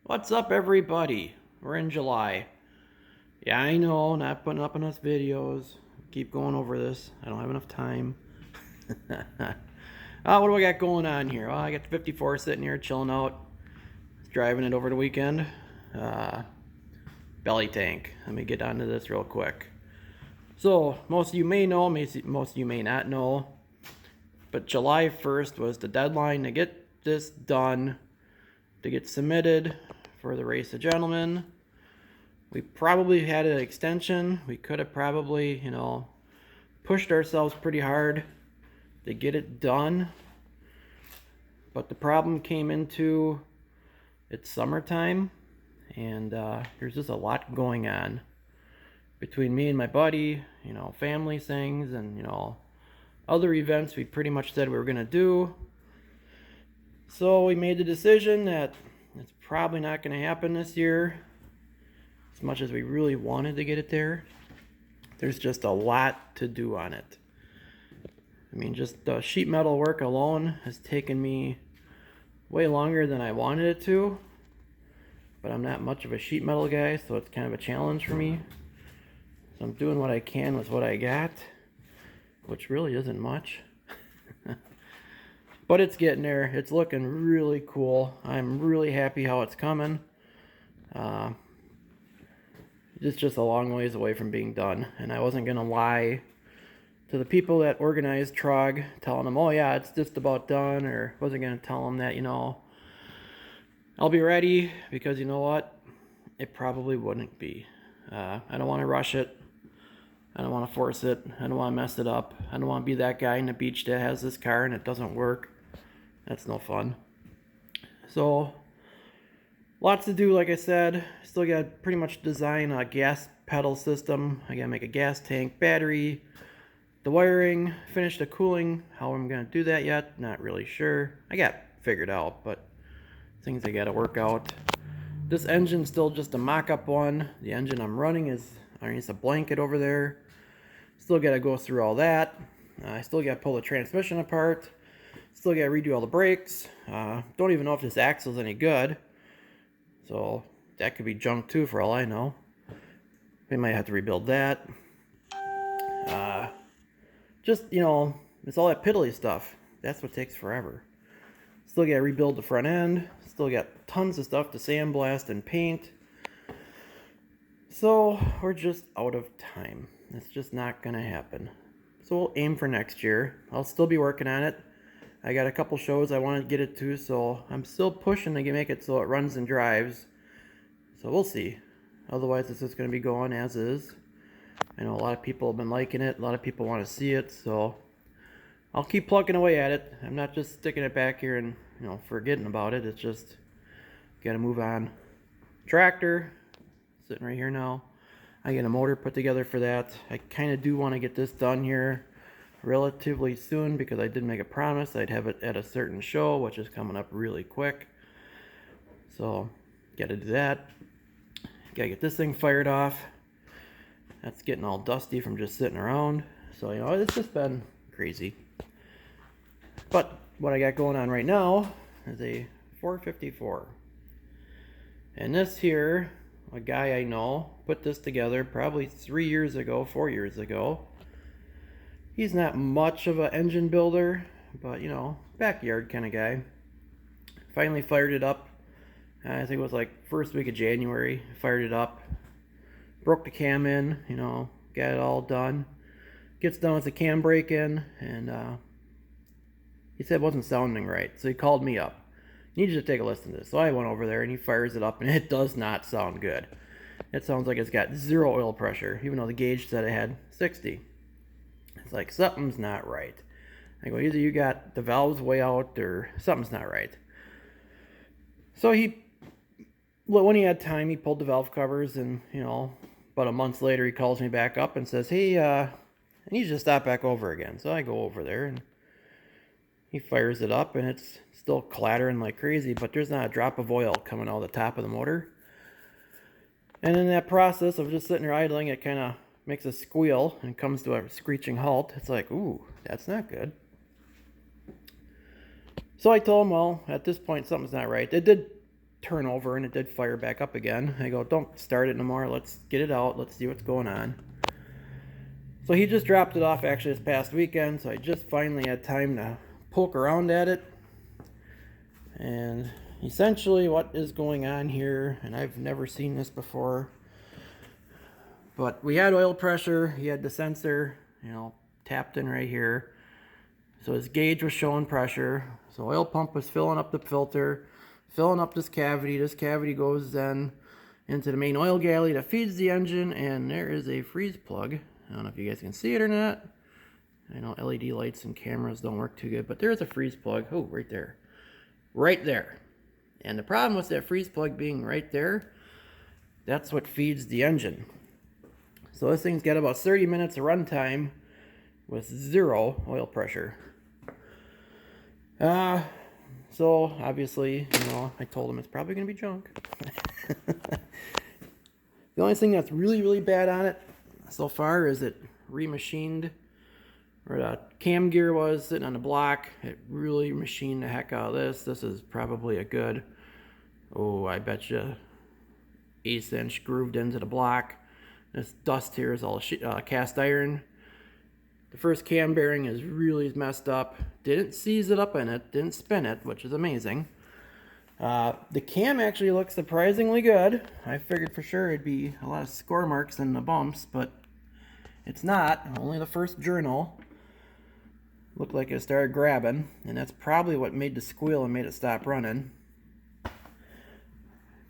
What's up, everybody? We're in July. Yeah, I know, not putting up enough videos. Keep going over this. I don't have enough time. What do I got going on here? Well, I got the 54 sitting here chilling out. Driving it over the weekend. Uh, Belly tank. Let me get onto this real quick. So, most of you may know, most of you may not know, but July 1st was the deadline to get this done, to get submitted for the race of gentlemen. We probably had an extension. We could have probably, pushed ourselves pretty hard to get it done. But the problem came into it's summertime, and there's just a lot going on between me and my buddy, family things, and, other events we pretty much said we were going to do. So we made the decision that it's probably not going to happen this year. As much as we really wanted to get it there, there's just a lot to do on it. I mean, just the sheet metal work alone has taken me way longer than I wanted it to. But I'm not much of a sheet metal guy, so it's kind of a challenge for me. So I'm doing what I can with what I got, which really isn't much. But it's getting there. It's looking really cool. I'm really happy how it's coming. It's just a long ways away from being done. And I wasn't going to lie to the people that organized Trog, telling them, oh yeah, it's just about done, or wasn't going to tell them that, I'll be ready, because you know what? It probably wouldn't be. I don't want to rush it. I don't want to force it. I don't want to mess it up. I don't want to be that guy in the beach that has this car and it doesn't work. That's no fun. So, lots to do, like I said. Still got to pretty much design a gas pedal system. I got to make a gas tank, battery, the wiring, finish the cooling. How I'm going to do that yet, not really sure. I got figured out, but things I got to work out. This engine's still just a mock-up one. The engine I'm running is underneath a blanket over there. Still got to go through all that. I still got to pull the transmission apart. Still got to redo all the brakes. Don't even know if this axle's any good. So that could be junk too, for all I know. We might have to rebuild that. Just, it's all that piddly stuff. That's what takes forever. Still got to rebuild the front end. Still got tons of stuff to sandblast and paint. So we're just out of time. It's just not going to happen. So we'll aim for next year. I'll still be working on it. I got a couple shows I want to get it to, so I'm still pushing to make it so it runs and drives. So we'll see. Otherwise, it's just going to be going as is. I know a lot of people have been liking it. A lot of people want to see it, so I'll keep plugging away at it. I'm not just sticking it back here and, forgetting about it. It's just got to move on. Tractor, sitting right here now. I get a motor put together for that. I kind of do want to get this done here relatively soon, because I did make a promise I'd have it at a certain show, which is coming up really quick. So, gotta do that. Gotta get this thing fired off. That's getting all dusty from just sitting around. So, it's just been crazy. But what I got going on right now is a 454. And this here, a guy I know put this together probably 3 years ago, 4 years ago. He's not much of an engine builder, but, backyard kind of guy. Finally fired it up. I think it was like first week of January. Fired it up. Broke the cam in, got it all done. Gets done with the cam break in, and he said it wasn't sounding right. So he called me up. You need to take a listen to this. So I went over there and he fires it up, and it does not sound good. It sounds like it's got 0 oil pressure, even though the gauge said it had 60. It's like, something's not right. I go, either you got the valves way out or something's not right. So when he had time, he pulled the valve covers, and, about a month later, he calls me back up and says, hey, I need you to stop back over again. So I go over there, and he fires it up, and it's still clattering like crazy, but there's not a drop of oil coming out of the top of the motor. And in that process of just sitting there idling, it kind of makes a squeal and comes to a screeching halt. It's like, ooh, that's not good. So I told him, well, at this point, something's not right. It did turn over, and it did fire back up again. I go, don't start it no more. Let's get it out. Let's see what's going on. So he just dropped it off actually this past weekend, so I just finally had time to poke around at it. And essentially what is going on here, and I've never seen this before, but we had oil pressure. He had the sensor, tapped in right here. So his gauge was showing pressure. So oil pump was filling up the filter, filling up this cavity. This cavity goes then into the main oil galley that feeds the engine, and there is a freeze plug. I don't know if you guys can see it or not. I know LED lights and cameras don't work too good, but there's a freeze plug. Oh, right there. Right there. And the problem with that freeze plug being right there, that's what feeds the engine. So this thing's got about 30 minutes of runtime with 0 oil pressure. So obviously, I told him it's probably going to be junk. The only thing that's really, really bad on it so far is it remachined, where the cam gear was sitting on the block. It really machined the heck out of this. This is probably a good, I bet you 1/8 inch grooved into the block. This dust here is all cast iron. The first cam bearing is really messed up. Didn't seize it up in it, didn't spin it, which is amazing. The cam actually looks surprisingly good. I figured for sure it'd be a lot of score marks in the bumps, but it's not. Only the first journal looked like it started grabbing, and that's probably what made the squeal and made it stop running.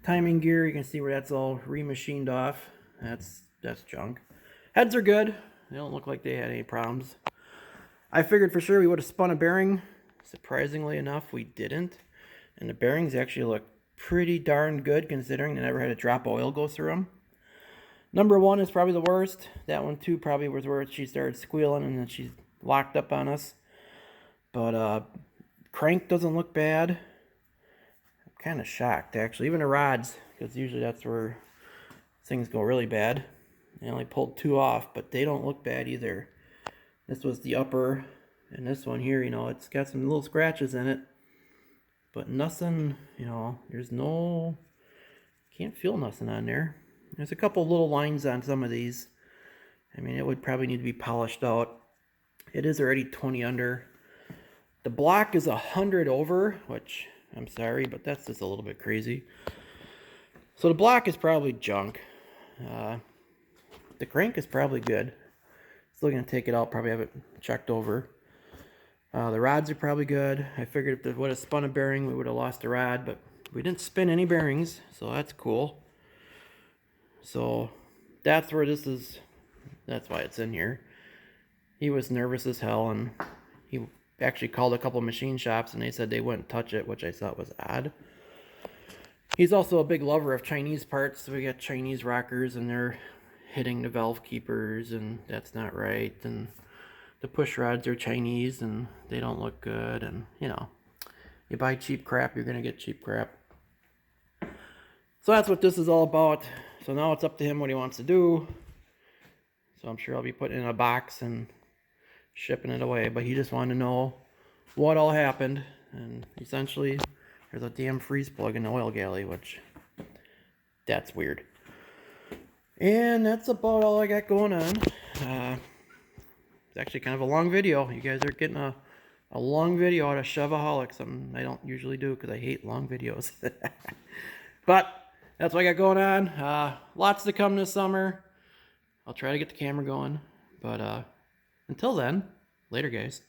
Timing gear, you can see where that's all remachined off. That's junk. Heads are good. They don't look like they had any problems. I figured for sure we would have spun a bearing. Surprisingly enough, we didn't. And the bearings actually look pretty darn good considering they never had a drop of oil go through them. Number 1 is probably the worst. That one too probably was where she started squealing and then she locked up on us. But crank doesn't look bad. I'm kind of shocked actually. Even the rods, because usually that's where things go really bad. I only pulled 2 off, but they don't look bad either. This was the upper, and this one here, it's got some little scratches in it. But nothing, there's no, can't feel nothing on there. There's a couple little lines on some of these. I mean, it would probably need to be polished out. It is already 20 under. The block is 100 over, which, I'm sorry, but that's just a little bit crazy. So the block is probably junk. The crank is probably good. Still going to take it out, probably have it checked over. The rods are probably good. I figured if it would have spun a bearing, we would have lost a rod, but we didn't spin any bearings, so that's cool. So that's where this is. That's why it's in here. He was nervous as hell, and he actually called a couple machine shops, and they said they wouldn't touch it, which I thought was odd. He's also a big lover of Chinese parts, so we got Chinese rockers, and they're hitting the valve keepers, and that's not right, and the push rods are Chinese, and they don't look good, and you buy cheap crap, you're going to get cheap crap. So that's what this is all about. So now it's up to him what he wants to do. So I'm sure I'll be putting it in a box and shipping it away, but he just wanted to know what all happened, and essentially there's a damn freeze plug in the oil galley, which that's weird. And that's about all I got going on. It's actually kind of a long video. You guys are getting a long video out of Chevaholic, something I don't usually do because I hate long videos. But that's what I got going on. Lots to come this summer. I'll try to get the camera going. But until then, later guys.